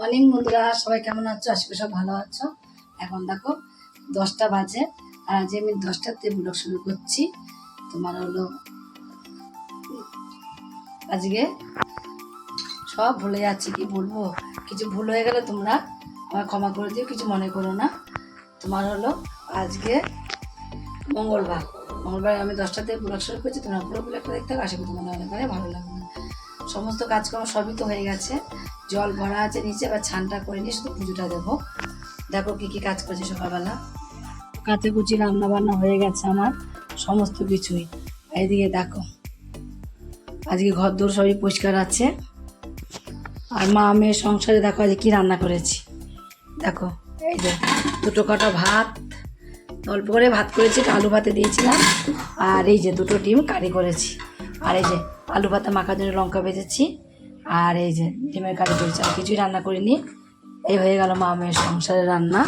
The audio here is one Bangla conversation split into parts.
মর্নিং বন্ধুরা, সবাই কেমন আছো? আশা করি সব ভালো আছো। এখন দেখো 10টা বাজে, আর আজ আমি 10টাতে ব্লগ শুরু করছি। তোমার হলো আজকে সব ভুলে যাচ্ছি, কি বলবো, কিছু ভুল হয়ে গেলে তোমরা আমার ক্ষমা করে দিও, কিছু মনে করো না। তোমার হলো আজকে মঙ্গলবার আমি 10টাতে ব্লগ শুরু করছি। তোমরা পুরো ব্লগটা দেখতে হবে, আশা করি তোমাদের অনেক ভালো লাগবে। সমস্ত কাজকর্ম সবই তো হয়ে গেছে, জল ভরা আছে নিচে, এবার ছানটা করে নিয়ে শুধু পুজোটা দেবো। দেখো কি কি কাজ করছে সকালবেলা। কাঁচে কুচি রান্না বান্না হয়ে গেছে আমার সমস্ত কিছুই। এইদিকে দেখো আজকে ঘর দোর সবই পরিষ্কার আছে। আর মা মেয়ের সংসারে দেখো আজকে কী রান্না করেছি। দেখো এই যে দুটো কটা ভাত, অল্প করে ভাত করেছি, আলু ভাতে দিয়েছিলাম। আর এই যে দুটো ডিম কারি করেছি। আর এই যে আলু ভাতে মাখার জন্য লঙ্কা ভেজেছি। আর এই যে ডিমের কারি করেছি, আর কিছুই রান্না করিনি। এই হয়ে গেল মা মেয়ের সংসারের রান্না।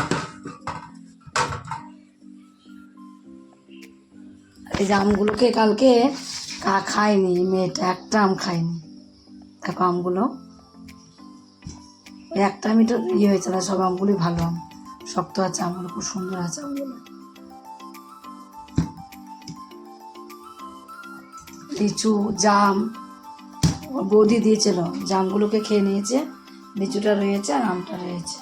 এই যে আমগুলোকে কালকে খায়নি মেয়েটা, একটা আম খায়নি। দেখো আমগুলো একটা আমি তো হয়েছে না, সব আমগুলোই ভালো আম, শক্ত আছে আমগুলো, খুব সুন্দর আছে আমগুলো। লিচু জাম বৌদি দিয়েছিল, জামগুলোকে খেয়ে নিয়েছে, লিচুটা রয়েছে আর আমটা রয়েছে।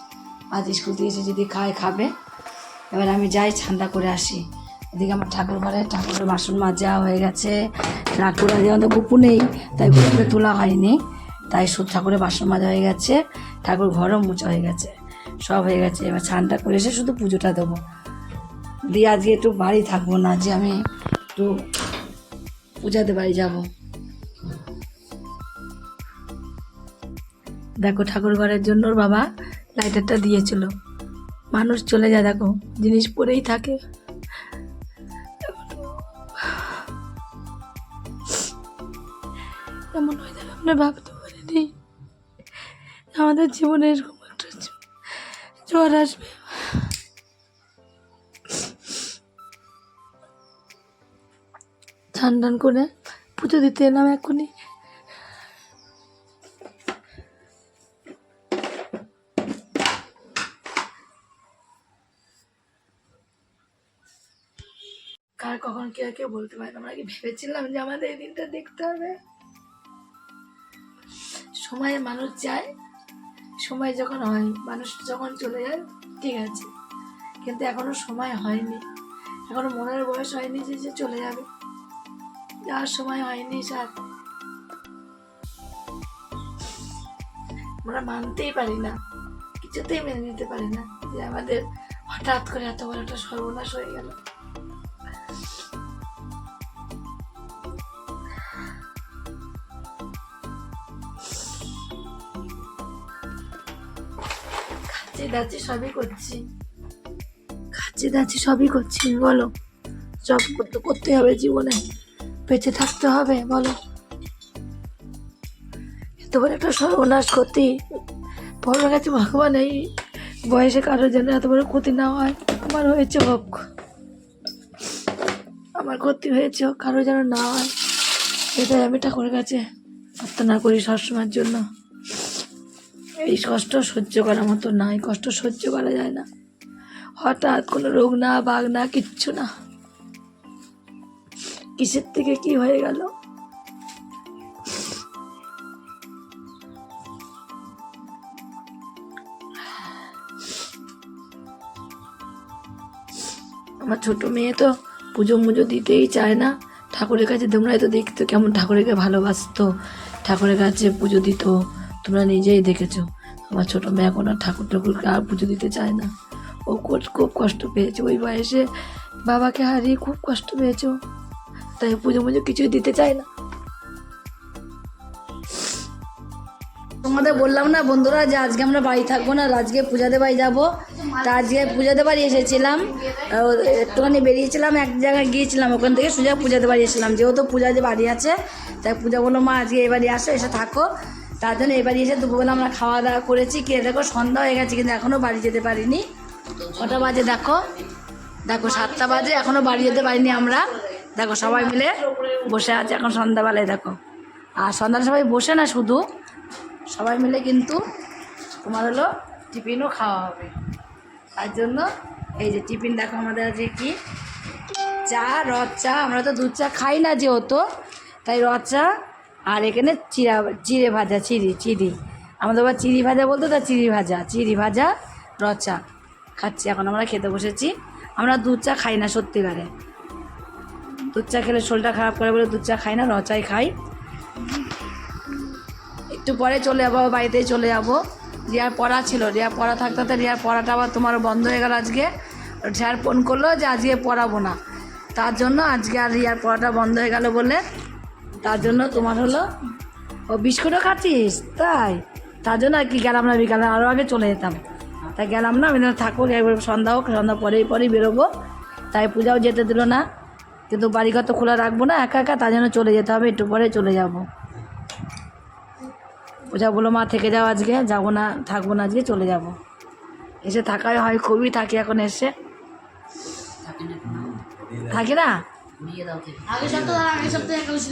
আজ স্কুল দিয়েছে, যদি খাবে। এবার আমি যাই ঠান্ডা করে আসি। এদিকে আমার ঠাকুর ঘরে ঠাকুরের বাসন মাজা হয়ে গেছে। ঠাকুর আজ আমাদের গুপু নেই, তাই গুপুকে তোলা হয়নি, তাই সব ঠাকুরের বাসন মাজা হয়ে গেছে, ঠাকুর ঘরও মোছা হয়ে গেছে, সব হয়ে গেছে। এবার ঠান্ডা করে এসে শুধু পুজোটা দেবো দিয়ে আজকে একটু বাড়ি থাকবো না, যে আমি একটু পূজাতে বাড়ি যাব। দেখো ঠাকুর ঘরের জন্য ওর বাবা লাইটারটা দিয়েছিল। মানুষ চলে যায়, দেখো জিনিস পরেই থাকে। এমন হয়ে যাবে আমরা ভাবতে পারিনি আমাদের জীবনে এরকম একটা জ্বর আসবে। ঠান টান করে পুজো দিতে এলাম এখনই। কার কখন কেউ বলতে পারে না। আমরা কি ভেবেছিলাম যে আমাদের এই দিনটা দেখতে হবে? সময়ে মানুষ যায়, সময় যখন হয়, মানুষ যখন চলে যায় ঠিক আছে, কিন্তু এখনো সময় হয়নি, এখনো মনের বয়স হয়নি যে চলে যাবে, যাওয়ার সময় হয়নি। স্যার আমরা মানতেই পারি না, কিছুতেই মেনে নিতে পারি না যে আমাদের হঠাৎ করে এত বড় একটা সর্বনাশ হয়ে গেল। খাচ্ছি সবই করছি, বলো সব করতে হবে, জীবনে বেঁচে থাকতে হবে, বলো। এত বড় একটা সর্বনাশ ক্ষতি পড়ার কাছে ভগবান এই বয়সে কারোর যেন এত বড় ক্ষতি না হয়। আমার হয়েছে হোক, আমার ক্ষতি হয়েছে হোক, কারোর যেন না হয়, এটাই আমি ঠাকুরের কাছে প্রার্থনা করি সবসময়ের জন্য। এই কষ্ট সহ্য করার মতো না, এই কষ্ট সহ্য করা যায় না। হঠাৎ কোনো রোগ না, বাঘ না, কিচ্ছু না, কিসের থেকে কি হয়ে গেল। আমার ছোট মেয়ে তো পুজো মুজো দিতেই চায় না ঠাকুরের কাছে। তোমরাই তো দেখতো কেমন ঠাকুরকে ভালোবাসতো, ঠাকুরের কাছে পুজো দিত, তোমরা নিজেই দেখেছো। আমার ছোট মেয়ে এখন আর ঠাকুরকে আর পুজো দিতে চায় না। ও খুব কষ্ট পেয়েছে, ওই বয়সে বাবাকে হারিয়ে খুব কষ্ট পেয়েছে, তাই পুজো মুজো কিছুই দিতে চায় না। তোমাদের বললাম না বন্ধুরা যে আজকে আমরা বাড়ি থাকবো না, আজকে পূজাতে বাড়ি যাবো। তা আজকে পূজাতে বাড়ি এসেছিলাম, একটুখানি বেরিয়েছিলাম, এক জায়গায় গিয়েছিলাম, ওখান থেকে সোজা পূজাতে বাড়ি এসেছিলাম। যেহেতু পূজা যে বাড়ি আছে, তাই পূজা বললো মা আজকে এই বাড়ি আসো, এসে থাকো। তার জন্য এই বাড়ি এসে দুপুরবেলা আমরা খাওয়া দাওয়া করেছি। কে দেখো সন্ধ্যা হয়ে গেছে, কিন্তু এখনও বাড়ি যেতে পারিনি। কটা বাজে দেখো, 7টা বাজে, এখনও বাড়ি যেতে পারিনি আমরা। দেখো সবাই মিলে বসে আছে এখন সন্ধ্যাবেলায়। দেখো আর সন্ধ্যাবেলা সবাই বসে না, শুধু সবাই মিলে কিন্তু তোমার হলো টিফিনও খাওয়া হবে। তার জন্য এই যে টিফিন দেখো আমাদের আছে কি, চা, রদ চা। আমরা তো দুধ চা খাই না যেহেতু, তাই রদ চা। আর এখানে চিড়ে ভাজা, চিড়ি আমাদের আবার চিড়ি ভাজা বলতো, তা চিড়ি ভাজা রদ চা খাচ্ছি। এখন আমরা খেতে বসেছি। আমরা দুধ চা খাই না সত্যিকারে, দুধ চা খেলে শরীরটা খারাপ করে বলে দুধ চা খাই না, রদ চাই খাই। একটু পরে চলে যাবো, বাড়িতেই চলে যাবো। রিয়ার পড়া ছিল, রিয়ার পড়া থাকতে থাকতে রিয়ার পড়াটা আবার তোমারও বন্ধ হয়ে গেল আজকে। স্যার ফোন করলো যে আজকে পড়াবো না, তার জন্য আজকে আর রিয়ার পড়াটা বন্ধ হয়ে গেল বলে, তার জন্য তোমার হলো ও বিস্কুটও খাচ্ছিস তাই, তার জন্য আর কি গেলাম না, বিকালে আরও আগে চলে যেতাম, তাই গেলাম না। আমি থাকুক, একবার সন্ধ্যা হোক, সন্ধ্যা পরেই বেরোবো। তাই পূজাও যেতে দিল না, কিন্তু বাড়িঘর তো খোলা রাখবো না একা একা, তার জন্য চলে যেতে হবে, একটু পরে চলে যাবো। পূজা বললো মা থেকে যাও, আজকে যাবো না, থাকবো না, আজকে চলে যাব। এসে থাকাই হয়, খুবই থাকি এখন এসে, থাকি না। আগের সপ্তাহে একাদশী